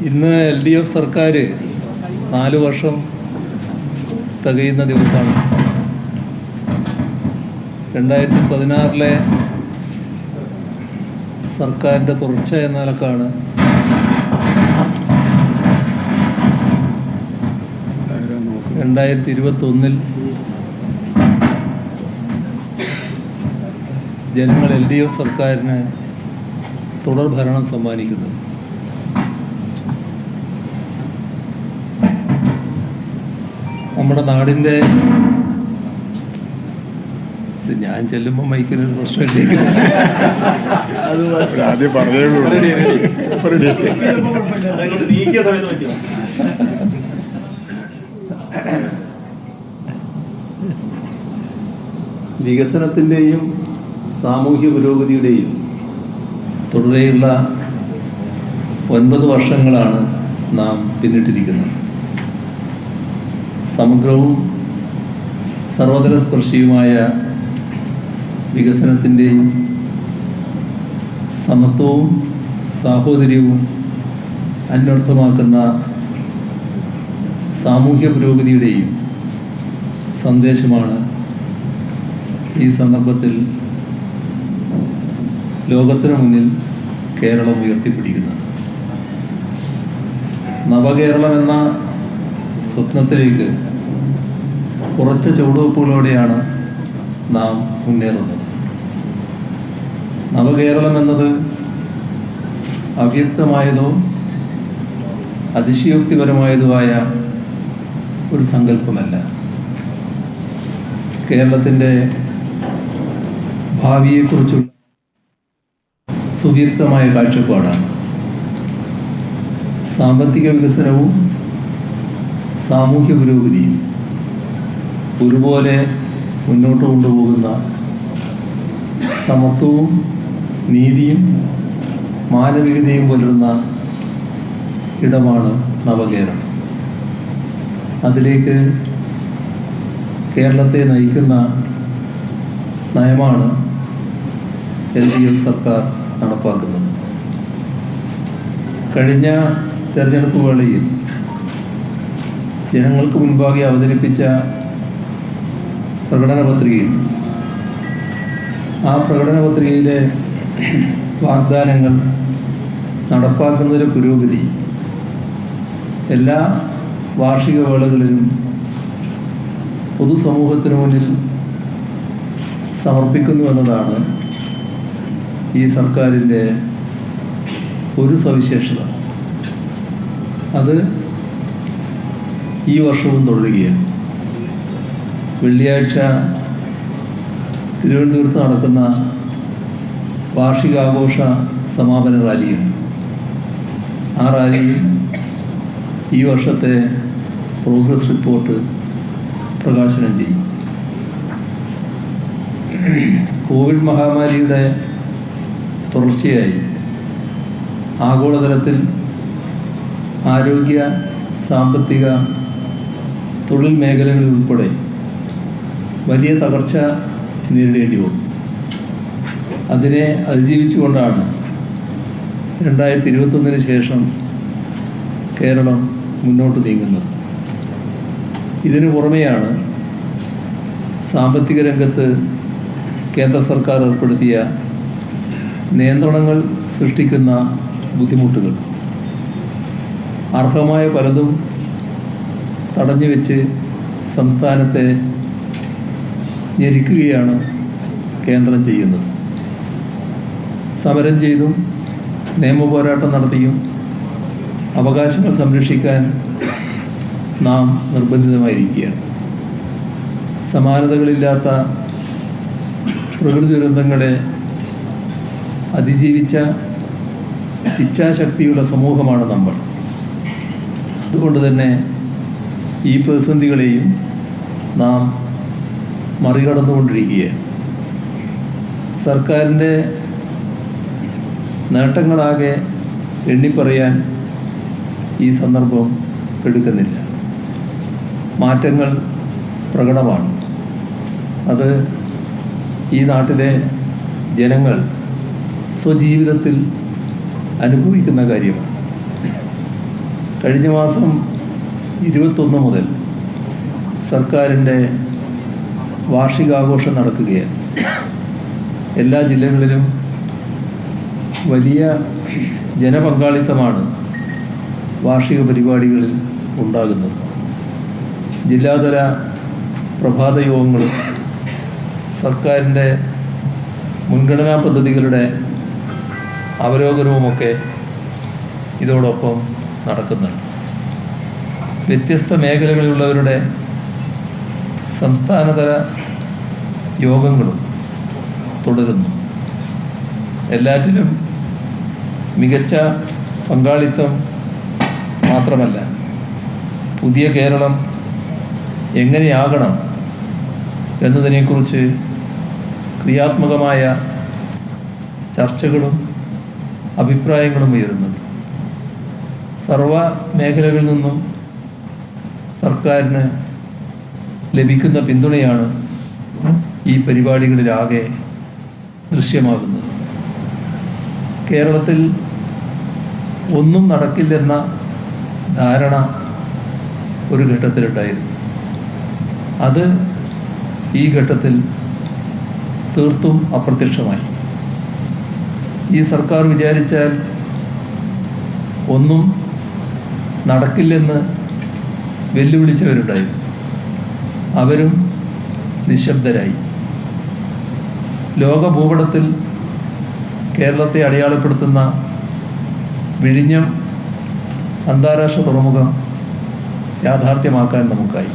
ഇന്ന് LDF സർക്കാർ 4 വർഷം തികയുന്ന ദിവസമാണ്. 2016 സർക്കാരിൻ്റെ തുടർച്ച എന്ന നിലക്കാണ് 2021 ജനങ്ങൾ LDF സർക്കാരിന് തുടർ ഭരണം സമ്മാനിക്കുന്നത്. നമ്മുടെ നാടിൻ്റെ ഞാൻ ചെല്ലുമ്പോൾ മൈക്കിനൊരു പ്രശ്നമില്ല. ആദ്യം പറഞ്ഞേ വികസനത്തിൻ്റെയും സാമൂഹ്യ പുരോഗതിയുടെയും തുടരെയുള്ള 9 വർഷങ്ങളാണ് നാം പിന്നിട്ടിരിക്കുന്നത്. സമഗ്രവും സർവതലസ്പർശിയുമായ വികസനത്തിൻ്റെയും സമത്വവും സാഹോദര്യവും അന്വർത്ഥമാക്കുന്ന സാമൂഹ്യ പുരോഗതിയുടെയും സന്ദേശമാണ് ഈ സന്ദർഭത്തിൽ ലോകത്തിനു മുന്നിൽ കേരളം ഉയർത്തിപ്പിടിക്കുന്നത്. നവകേരളം എന്ന സ്വപ്നത്തിലേക്ക് കുറച്ച് ചുവടുവെപ്പുകളോടെയാണ് നാം മുന്നേറുന്നത്. നവകേരളം എന്നത് അവ്യക്തമായതോ അതിശയോക്തിപരമായതോ ആയ ഒരു സങ്കല്പമല്ല. കേരളത്തിൻ്റെ ഭാവിയെക്കുറിച്ചുള്ള സുദീർഘമായ കാഴ്ചപ്പാടാണ്. സാമ്പത്തിക വികസനവും സാമൂഹ്യ പുരോഗതിയും ഒരുപോലെ മുന്നോട്ട് കൊണ്ടുപോകുന്ന സമത്വവും നീതിയും മാനവികതയും പുലരുന്ന ഇടമാണ് നവകേരളം. അതിലേക്ക് കേരളത്തെ നയിക്കുന്ന നയമാണ് LDF സർക്കാർ നടപ്പാക്കുന്നത്. കഴിഞ്ഞ തെരഞ്ഞെടുപ്പ് വേളയിൽ ജനങ്ങൾക്ക് മുൻപാകെ അവതരിപ്പിച്ച പ്രകടന പത്രികയിൽ ആ പ്രകടന പത്രികയിലെ വാഗ്ദാനങ്ങൾ നടപ്പാക്കുന്നതിലെ പുരോഗതി എല്ലാ വാർഷിക വേളകളിലും പൊതുസമൂഹത്തിന് മുന്നിൽ സമർപ്പിക്കുന്നു എന്നതാണ് ഈ സർക്കാരിൻ്റെ ഒരു സവിശേഷത. അത് ഈ വർഷവും തുടരുകയാണ്. വെള്ളിയാഴ്ച തിരുവനന്തപുരത്ത് നടക്കുന്ന വാർഷികാഘോഷ സമാപന റാലിയാണ്. ആ റാലിയിൽ ഈ വർഷത്തെ പ്രോഗ്രസ് റിപ്പോർട്ട് പ്രകാശനം ചെയ്യും. കോവിഡ് മഹാമാരിയുടെ തുടർച്ചയായി ആഗോളതലത്തിൽ ആരോഗ്യ, സാമ്പത്തിക, തൊഴിൽ മേഖലകളിൽ ഉൾപ്പെടെ വലിയ തകർച്ച നേരിടേണ്ടി വന്നു. അതിനെ അതിജീവിച്ചുകൊണ്ടാണ് 2021 ശേഷം കേരളം മുന്നോട്ട് നീങ്ങുന്നത്. ഇതിനു പുറമെയാണ് സാമ്പത്തിക രംഗത്ത് കേന്ദ്ര സർക്കാർ ഏർപ്പെടുത്തിയ നിയന്ത്രണങ്ങൾ സൃഷ്ടിക്കുന്ന ബുദ്ധിമുട്ടുകൾ. അർഹമായ പലതും തടഞ്ഞു വെച്ച് സംസ്ഥാനത്തെ ഞെരുക്കുകയാണ് കേന്ദ്രം ചെയ്യുന്നത്. സമരം ചെയ്തും നിയമപോരാട്ടം നടത്തിയും അവകാശങ്ങൾ സംരക്ഷിക്കാൻ നാം നിർബന്ധിതമായിരിക്കുകയാണ്. സമാനതകളില്ലാത്ത പ്രകൃതി ദുരന്തങ്ങളെ അതിജീവിച്ച ഇച്ഛാശക്തിയുള്ള സമൂഹമാണ് നമ്മൾ. അതുകൊണ്ട് തന്നെ ഈ പ്രതിസന്ധികളെയും നാം മറികടന്നുകൊണ്ടിരിക്കുകയാണ്. സർക്കാരിൻ്റെ നേട്ടങ്ങളാകെ എണ്ണിപ്പറയാൻ ഈ സന്ദർഭം എടുക്കുന്നില്ല. മാറ്റങ്ങൾ പ്രകടമാണ്. അത് ഈ നാട്ടിലെ ജനങ്ങൾ സ്വജീവിതത്തിൽ അനുഭവിക്കുന്ന കാര്യമാണ്. കഴിഞ്ഞ മാസം 21 മുതൽ സർക്കാരിൻ്റെ വാർഷികാഘോഷം നടക്കുകയാണ്. എല്ലാ ജില്ലകളിലും വലിയ ജനപങ്കാളിത്തമാണ് വാർഷിക പരിപാടികളിൽ ഉണ്ടാകുന്നത്. ജില്ലാതല പ്രഭാത യോഗങ്ങളും സർക്കാരിൻ്റെ മുൻഗണനാ പദ്ധതികളുടെ അവലോകനവുമൊക്കെ ഇതോടൊപ്പം നടക്കുന്നുണ്ട്. വ്യത്യസ്ത മേഖലകളിലുള്ളവരുടെ സംസ്ഥാനതല യോഗങ്ങളും തുടരുന്നു. എല്ലാറ്റിലും മികച്ച പങ്കാളിത്തം മാത്രമല്ല, പുതിയ കേരളം എങ്ങനെയാകണം എന്നതിനെക്കുറിച്ച് ക്രിയാത്മകമായ ചർച്ചകളും അഭിപ്രായങ്ങളും ഉയരുന്നുണ്ട്. സർവ മേഖലകളിൽ നിന്നും സർക്കാരിന് ലഭിക്കുന്ന പിന്തുണയാണ് ഈ പരിപാടികളിലാകെ ദൃശ്യമാകുന്നത്. കേരളത്തിൽ ഒന്നും നടക്കില്ലെന്ന ധാരണ ഒരു ഘട്ടത്തിലുണ്ടായിരുന്നു. അത് ഈ ഘട്ടത്തിൽ തീർത്തും അപ്രത്യക്ഷമായി. ഈ സർക്കാർ വിചാരിച്ചാൽ ഒന്നും നടക്കില്ലെന്ന് വെല്ലുവിളിച്ചവരുണ്ടായിരുന്നു. അവരും നിശബ്ദരായി. ലോക ഭൂപടത്തിൽ കേരളത്തെ അടയാളപ്പെടുത്തുന്ന വിഴിഞ്ഞം അന്താരാഷ്ട്ര തുറമുഖം യാഥാർത്ഥ്യമാക്കാൻ നമുക്കായി.